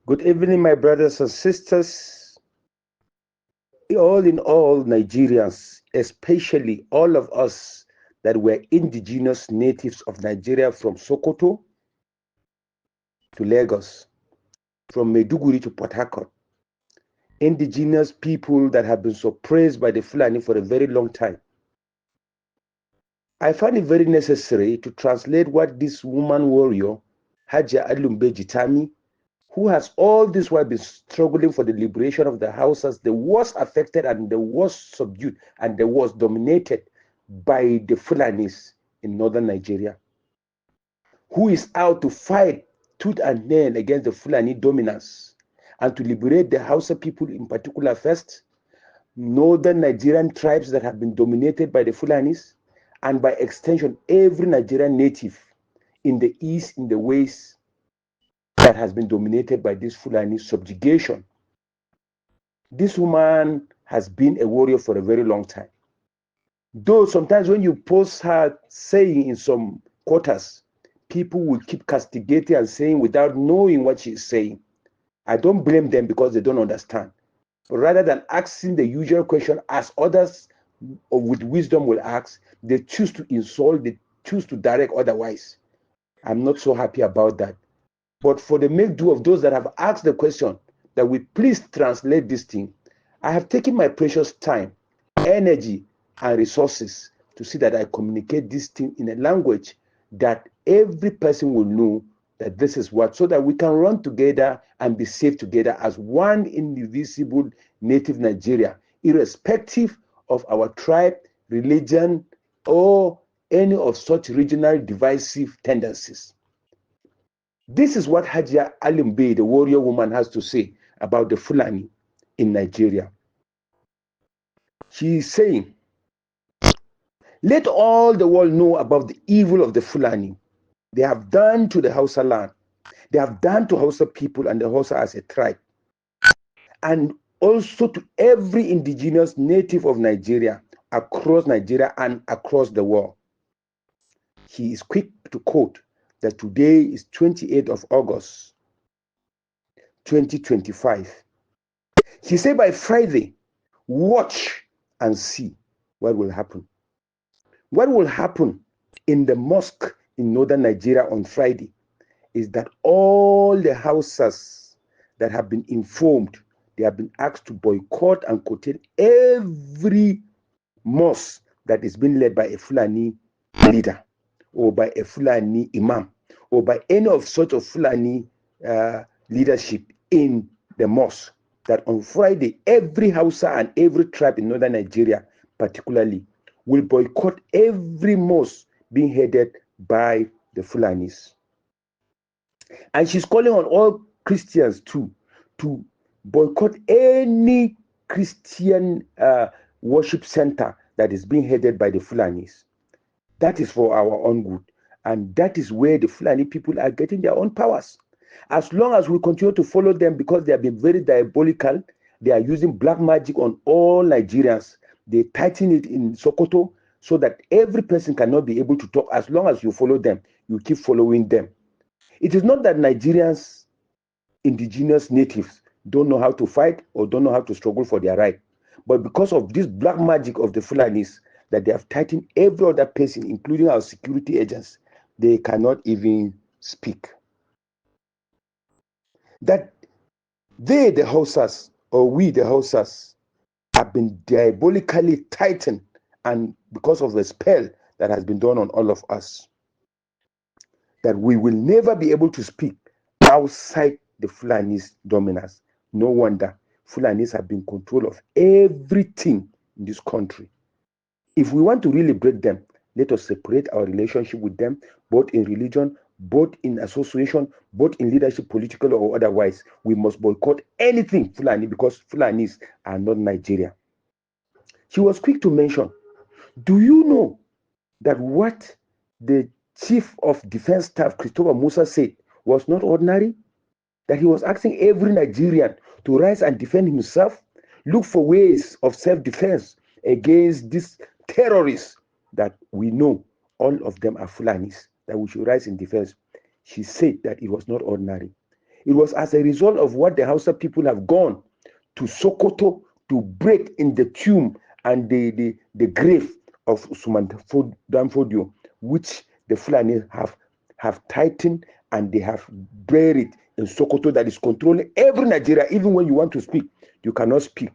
Good evening, my brothers and sisters. All in all, Nigerians, especially all of us that were indigenous natives of Nigeria from Sokoto to Lagos, from Maiduguri to Port Harcourt, indigenous people that have been suppressed by the Fulani for a very long time. I find it very necessary to translate what this woman warrior, Haja Alumbe Jitami, who has all this while been struggling for the liberation of the Hausas, the worst affected and the worst subdued and the worst dominated by the Fulanis in northern Nigeria, who is out to fight tooth and nail against the Fulani dominance and to liberate the Hausa people in particular first, northern Nigerian tribes that have been dominated by the Fulanis, and by extension, every Nigerian native in the east, in the west, that has been dominated by this Fulani subjugation. This woman has been a warrior for a very long time. Though sometimes when you post her saying in some quarters, people will keep castigating and saying without knowing what she is saying. I don't blame them because they don't understand. Rather than asking the usual question as others with wisdom will ask, they choose to insult, they choose to direct otherwise. I'm not so happy about that. But for the make do of those that have asked the question, that we please translate this thing, I have taken my precious time, energy, and resources to see that I communicate this thing in a language that every person will know that this is what, so that we can run together and be safe together as one indivisible native Nigeria, irrespective of our tribe, religion, or any of such regional divisive tendencies. This is what Hajia Alumbe, the warrior woman, has to say about the Fulani in Nigeria. She is saying, let all the world know about the evil of the Fulani. They have done to the Hausa land. They have done to Hausa people and the Hausa as a tribe. And also to every indigenous native of Nigeria, across Nigeria and across the world. He is quick to quote that today is 28th of August, 2025. He said by Friday, watch and see what will happen. What will happen in the mosque in northern Nigeria on Friday is that all the Hausas that have been informed, they have been asked to boycott and curtail every mosque that is being led by a Fulani leader or by a Fulani imam or by any of sort of Fulani leadership in the mosque. That on Friday, every Hausa and every tribe in northern Nigeria particularly will boycott every mosque being headed by the Fulanis. And she's calling on all Christians too to boycott any Christian worship center that is being headed by the Fulanis. That is for our own good. And that is where the Fulani people are getting their own powers. As long as we continue to follow them because they have been very diabolical, they are using black magic on all Nigerians. They tighten it in Sokoto so that every person cannot be able to talk. As long as you follow them, you keep following them. It is not that Nigerians, indigenous natives, don't know how to fight or don't know how to struggle for their right. But because of this black magic of the Fulanis, that they have tightened every other person, including our security agents, they cannot even speak. That they, the Hausas, or we, the Hausas, have been diabolically tightened, and because of the spell that has been done on all of us, that we will never be able to speak outside the Fulanis' dominance. No wonder Fulanis have been in control of everything in this country. If we want to really break them, let us separate our relationship with them, both in religion, both in association, both in leadership, political or otherwise. We must boycott anything Fulani because Fulanis are not Nigeria. She was quick to mention, do you know that what the Chief of Defense Staff, Christopher Musa, said was not ordinary? That he was asking every Nigerian to rise and defend himself, look for ways of self-defense against these terrorists that we know all of them are Fulanis, that we should rise in defense. She said that it was not ordinary. It was as a result of what the Hausa people have gone to Sokoto to break in the tomb and the grave of Usman Dan Fodio, which the Fulani have tightened and they have buried in Sokoto, that is controlling every Nigeria. Even when you want to speak, you cannot speak.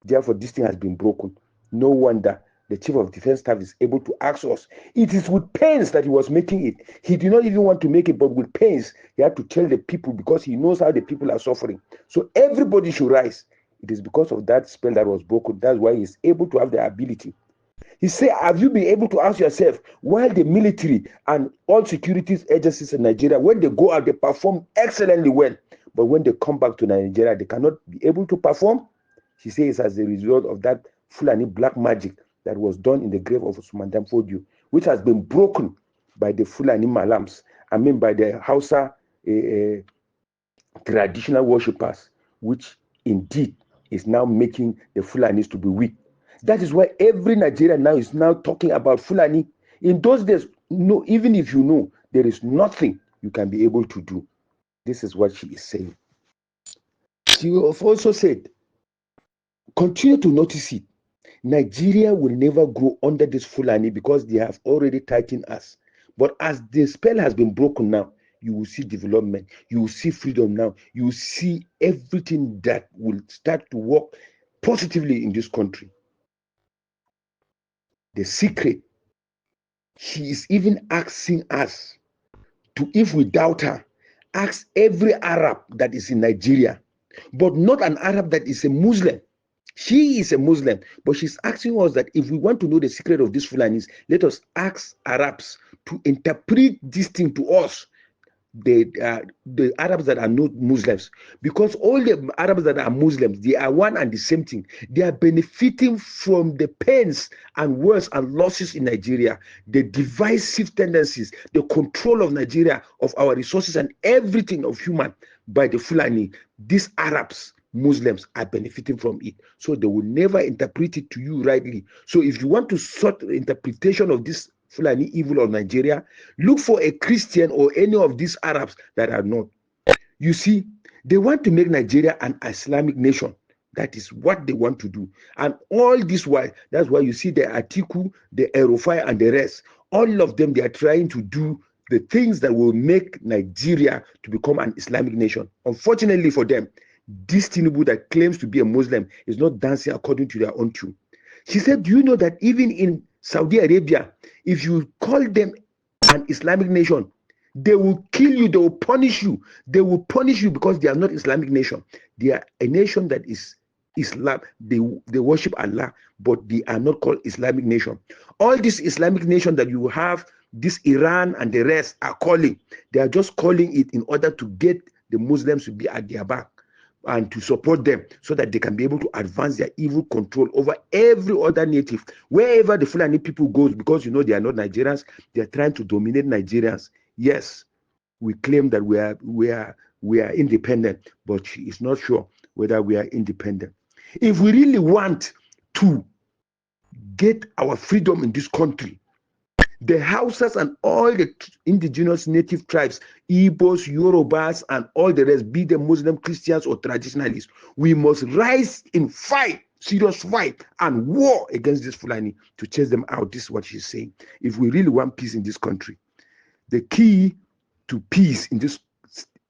Therefore, this thing has been broken. No wonder the Chief of Defense Staff is able to ask us. It is with pains that he was making it. He did not even want to make it, but with pains, he had to tell the people because he knows how the people are suffering. So everybody should rise. It is because of that spell that was broken. That's why he's able to have the ability. He said, have you been able to ask yourself, while the military and all security agencies in Nigeria, when they go out, they perform excellently well. But when they come back to Nigeria, they cannot be able to perform? He says as a result of that Fulani black magic that was done in the grave of Usman Dan Fodio, which has been broken by the Fulani Malams, by the Hausa traditional worshippers, which indeed is now making the Fulanis to be weak. That is why every Nigerian now is now talking about Fulani. In those days, no, even if you know, there is nothing you can be able to do. This is what she is saying. She also said, continue to notice it. Nigeria will never grow under this Fulani because they have already tightened us. But as the spell has been broken now, you will see development. You will see freedom now. You will see everything that will start to work positively in this country. The secret, she is even asking us to, if we doubt her, ask every Arab that is in Nigeria, but not an Arab that is a Muslim. She is a Muslim, but she's asking us that if we want to know the secret of these Fulanis, let us ask Arabs to interpret this thing to us, the Arabs that are not Muslims, because all the Arabs that are Muslims, they are one and the same thing. They are benefiting from the pains and wars and losses in Nigeria, the divisive tendencies, the control of Nigeria, of our resources and everything of human by the Fulani. These Arabs, Muslims, are benefiting from it. So they will never interpret it to you rightly. So if you want to sort the interpretation of this Fulani evil of Nigeria, look for a Christian or any of these Arabs that are not. You see, they want to make Nigeria an Islamic nation. That is what they want to do. And all this while, that's why you see the Atiku, the Erufai, and the rest. All of them, they are trying to do the things that will make Nigeria to become an Islamic nation. Unfortunately for them, this Tinubu that claims to be a Muslim is not dancing according to their own tune. She said, do you know that even in Saudi Arabia, if you call them an Islamic nation, they will kill you, they will punish you. They will punish you because they are not Islamic nation. They are a nation that is Islam. They worship Allah, but they are not called Islamic nation. All this Islamic nation that you have, this Iran and the rest are calling, they are just calling it in order to get the Muslims to be at their back and to support them so that they can be able to advance their evil control over every other native. Wherever the Fulani people goes, because you know they are not Nigerians, they are trying to dominate Nigerians. Yes, we claim that we are independent, but she is not sure whether we are independent. If we really want to get our freedom in this country, the Hausas and all the indigenous native tribes, Igbos, Yorubas, and all the rest, be them Muslim, Christians, or traditionalists, we must rise in fight, serious fight, and war against this Fulani to chase them out. This is what she's saying. If we really want peace in this country, the key to peace in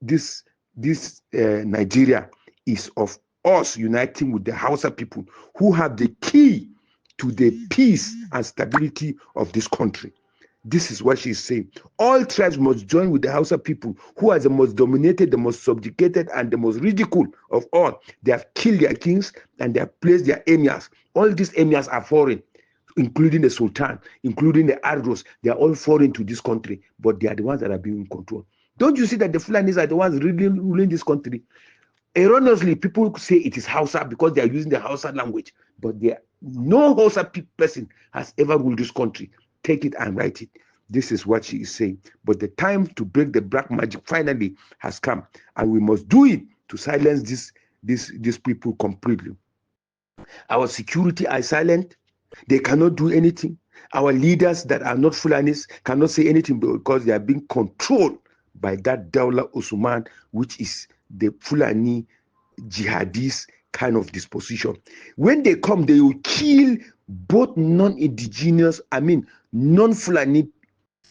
this Nigeria is of us uniting with the Hausa people who have the key to the peace and stability of this country. This is what she's saying. All tribes must join with the Hausa people who are the most dominated, the most subjugated, and the most ridiculed of all. They have killed their kings and they have placed their emirs. All these emirs are foreign, including the Sultan, including the Ardros. They are all foreign to this country, but they are the ones that are being in control. Don't you see that the Fulanis are the ones really ruling this country? Erroneously, people say it is Hausa because they are using the Hausa language, but no Hausa person has ever ruled this country. Take it and write it. This is what she is saying. But the time to break the black magic finally has come, and we must do it to silence these people completely. Our security are silent. They cannot do anything. Our leaders that are not Fulanis cannot say anything because they are being controlled by that Daula Usman, which is the Fulani jihadist kind of disposition. When they come, they will kill both non-indigenous, non-Fulani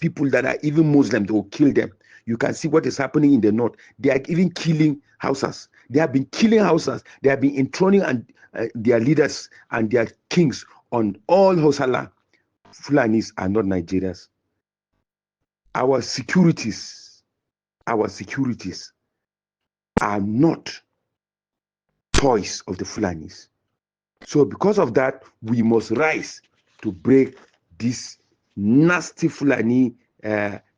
people that are even Muslim. They will kill them. You can see what is happening in the north. They are even killing Hausas. They have been killing Hausas. They have been enthroning their leaders and their kings on all Hausa land. Fulanis are not Nigerians. Our securities are not toys of the Fulanis. So because of that, we must rise to break this nasty Fulani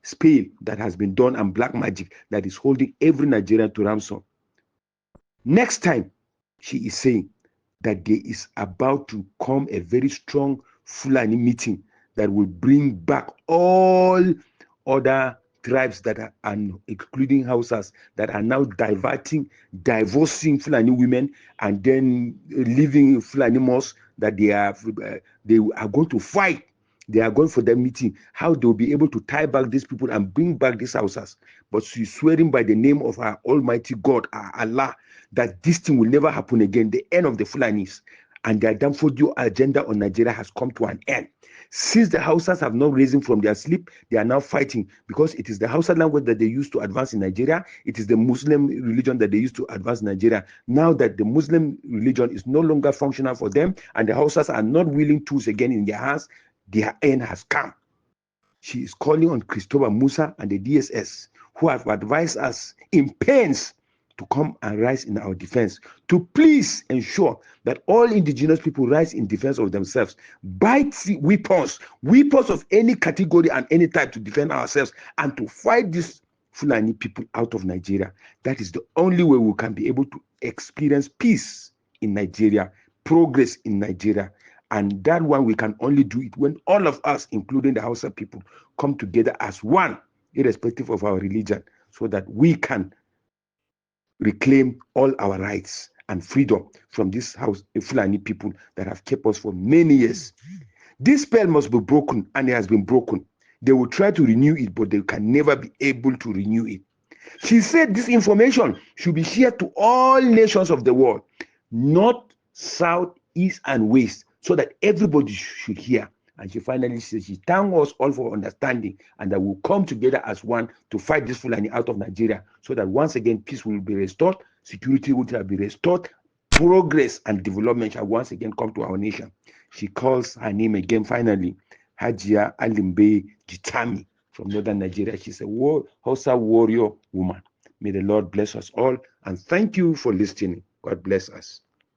spell that has been done and black magic that is holding every Nigerian to ransom. Next time, she is saying that there is about to come a very strong Fulani meeting that will bring back all other tribes that are, and including Hausas, that are now divorcing Fulani women and then leaving Fulani mosques, that they are going to fight. They are going for their meeting, how they'll be able to tie back these people and bring back these Hausas. But she's swearing by the name of our Almighty God, our Allah, that this thing will never happen again, the end of the Fulanis. And their Danfodio agenda on Nigeria has come to an end. Since the Hausas have not risen from their sleep, they are now fighting, because it is the Hausa language that they used to advance in Nigeria. It is the Muslim religion that they used to advance in Nigeria. Now that the Muslim religion is no longer functional for them and the Hausas are not willing tools again in their hands, their end has come. She is calling on Christopher Musa and the DSS, who have advised us in pains to come and rise in our defense, to please ensure that all indigenous people rise in defense of themselves, buy weapons of any category and any type to defend ourselves and to fight these Fulani people out of Nigeria. That is the only way we can be able to experience peace in Nigeria, progress in Nigeria. And that one, we can only do it when all of us, including the Hausa people, come together as one, irrespective of our religion, so that we can reclaim all our rights and freedom from this Fulani people that have kept us for many years. This spell must be broken, and it has been broken. They will try to renew it, but they can never be able to renew it. She said this information should be shared to all nations of the world, north, south, east, and west, so that everybody should hear. And she finally says she thanks us all for understanding, and that we'll come together as one to fight this Fulani out of Nigeria, so that once again peace will be restored, security will be restored, progress and development shall once again come to our nation. She calls her name again finally, Hajia Alumbe Jitami from northern Nigeria. She's a Hausa warrior woman. May the Lord bless us all, and thank you for listening. God bless us.